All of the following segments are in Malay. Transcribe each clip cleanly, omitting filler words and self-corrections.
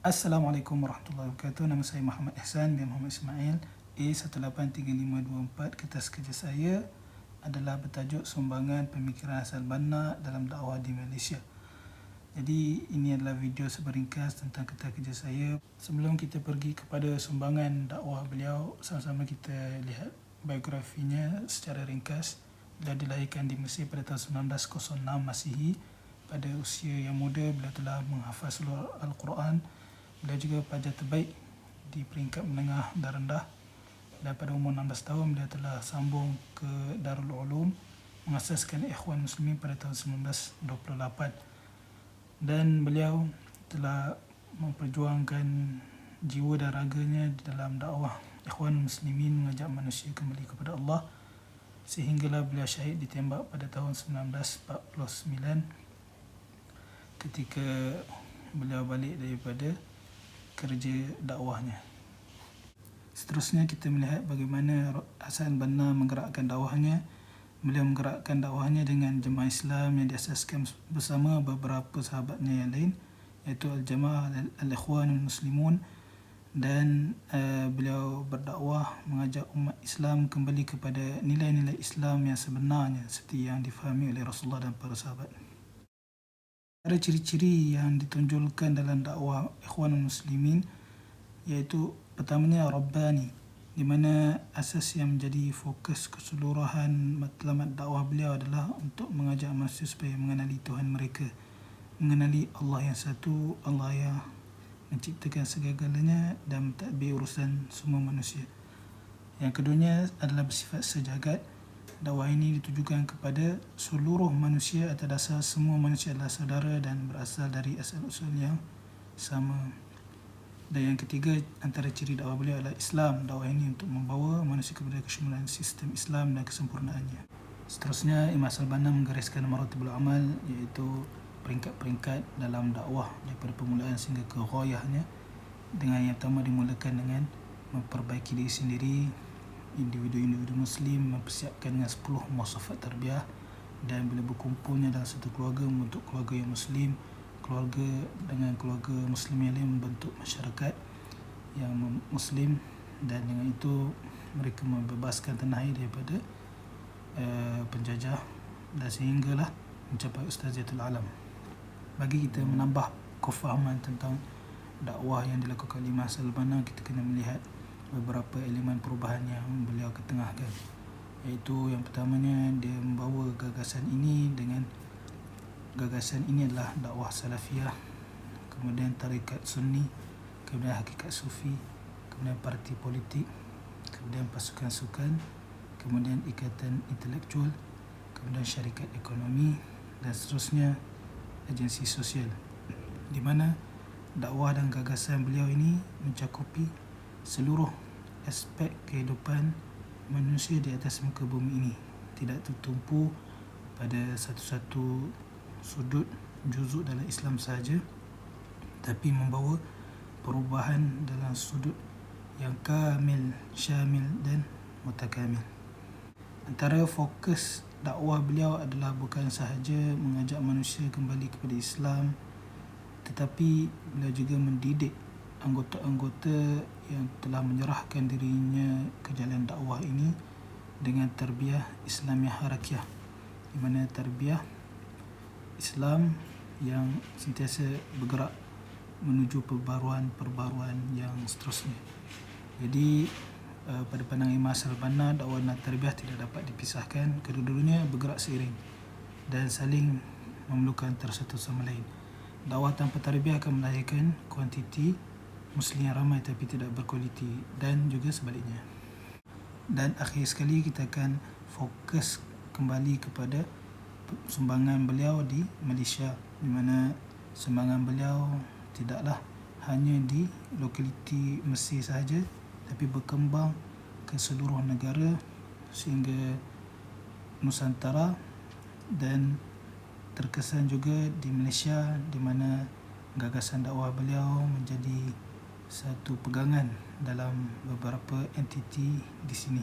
Assalamualaikum warahmatullahi wabarakatuh. Nama saya Muhammad Ihsan bin Muhammad Ismail. A183524. Kertas kerja saya adalah bertajuk Sumbangan Pemikiran Hassan Banna dalam dakwah di Malaysia. Jadi ini adalah video seberingkas tentang kertas kerja saya. Sebelum kita pergi kepada sumbangan dakwah beliau, sama-sama kita lihat biografinya secara ringkas. Beliau dilahirkan di Mesir pada tahun 1906 Masihi. Pada usia yang muda, beliau telah menghafal seluruh Al-Quran. Beliau juga pelajar terbaik di peringkat menengah dan rendah. Dan pada umur 16 tahun, beliau telah sambung ke Darul Ulum, mengasaskan Ikhwan Muslimin pada tahun 1928. Dan beliau telah memperjuangkan jiwa dan raganya di dalam dakwah Ikhwan Muslimin, mengajak manusia kembali kepada Allah, sehinggalah beliau syahid ditembak pada tahun 1949 ketika beliau balik daripada kerja dakwahnya. Seterusnya kita melihat bagaimana Hassan Banna menggerakkan dakwahnya. Beliau menggerakkan dakwahnya dengan jemaah Islam yang diasaskan bersama beberapa sahabatnya yang lain, iaitu Al-Jamaah Al-Ikhwanul Muslimun. Dan beliau berdakwah mengajak umat Islam kembali kepada nilai-nilai Islam yang sebenarnya seperti yang difahami oleh Rasulullah dan para sahabat. Ada ciri-ciri yang ditonjolkan dalam dakwah Ikhwanul Muslimin, iaitu pertamanya Rabbani, di mana asas yang menjadi fokus keseluruhan matlamat dakwah beliau adalah untuk mengajak manusia supaya mengenali Tuhan mereka, mengenali Allah yang satu, Allah yang menciptakan segala-galanya dan mentadbir urusan semua manusia. Yang keduanya adalah bersifat sejagat. Dakwah ini ditujukan kepada seluruh manusia atas dasar semua manusia adalah saudara dan berasal dari asal-usul yang sama. Dan yang ketiga, antara ciri dakwah beliau adalah Islam. Dakwah ini untuk membawa manusia kepada kesyumulan sistem Islam dan kesempurnaannya. Seterusnya, Imam Hassan Banna menggariskan maratibul amal, iaitu peringkat-peringkat dalam dakwah daripada permulaan sehingga ke ghayahnya. Dengan yang pertama dimulakan dengan memperbaiki diri sendiri, individu-individu Muslim mempersiapkan dengan 10 muasafat tarbiyah, dan bila berkumpulnya dalam satu keluarga membentuk keluarga yang Muslim, keluarga dengan keluarga Muslim yang lain membentuk masyarakat yang Muslim, dan dengan itu mereka membebaskan tanah air daripada penjajah dan sehinggalah mencapai Ustaziyatul Alam. Bagi kita menambah kefahaman tentang dakwah yang dilakukan oleh Imam Hassan Banna, kita kena melihat beberapa elemen perubahan yang beliau ketengahkan, iaitu yang pertamanya dia membawa gagasan ini adalah dakwah salafiyah, kemudian tarikat sunni, kemudian hakikat sufi, kemudian parti politik, kemudian pasukan sukan, kemudian ikatan intelektual, kemudian syarikat ekonomi, dan seterusnya agensi sosial, di mana dakwah dan gagasan beliau ini mencakupi seluruh aspek kehidupan manusia di atas muka bumi ini, tidak tertumpu pada satu-satu sudut juzuk dalam Islam sahaja, tapi membawa perubahan dalam sudut yang kamil, syamil dan mutakamil. Antara fokus dakwah beliau adalah bukan sahaja mengajak manusia kembali kepada Islam, tetapi beliau juga mendidik anggota-anggota yang telah menyerahkan dirinya ke jalan dakwah ini dengan tarbiyah Islamiah harakiyah, di mana tarbiyah Islam yang sentiasa bergerak menuju perbaruan yang seterusnya. Jadi pada pandangan Imam Hassan Banna, dakwah dan tarbiyah tidak dapat dipisahkan, kedua-duanya bergerak seiring dan saling memerlukan antara satu sama lain. Dakwah tanpa tarbiyah akan melahirkan kuantiti Muslim yang ramai tapi tidak berkualiti, dan juga sebaliknya. Dan akhir sekali kita akan fokus kembali kepada sumbangan beliau di Malaysia, di mana sumbangan beliau tidaklah hanya di lokaliti Mesir sahaja, tapi berkembang ke seluruh negara sehingga Nusantara, dan terkesan juga di Malaysia, di mana gagasan dakwah beliau menjadi satu pegangan dalam beberapa entiti di sini.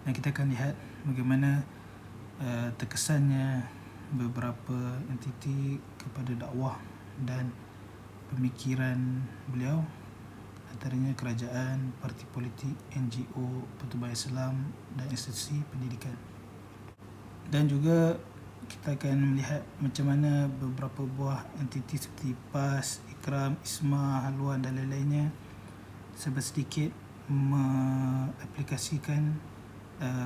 Dan kita akan lihat bagaimana terkesannya beberapa entiti kepada dakwah dan pemikiran beliau, antaranya kerajaan, parti politik, NGO, pertubuhan Islam dan institusi pendidikan. Dan juga kita akan melihat macam mana beberapa buah entiti seperti PAS, Ikram, ISMA, Haluan dan lain-lainnya sedikit mengaplikasikan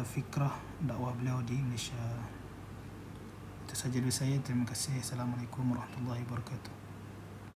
fikrah dakwah beliau di Malaysia. Itu sahaja dari saya. Terima kasih. Assalamualaikum warahmatullahi wabarakatuh.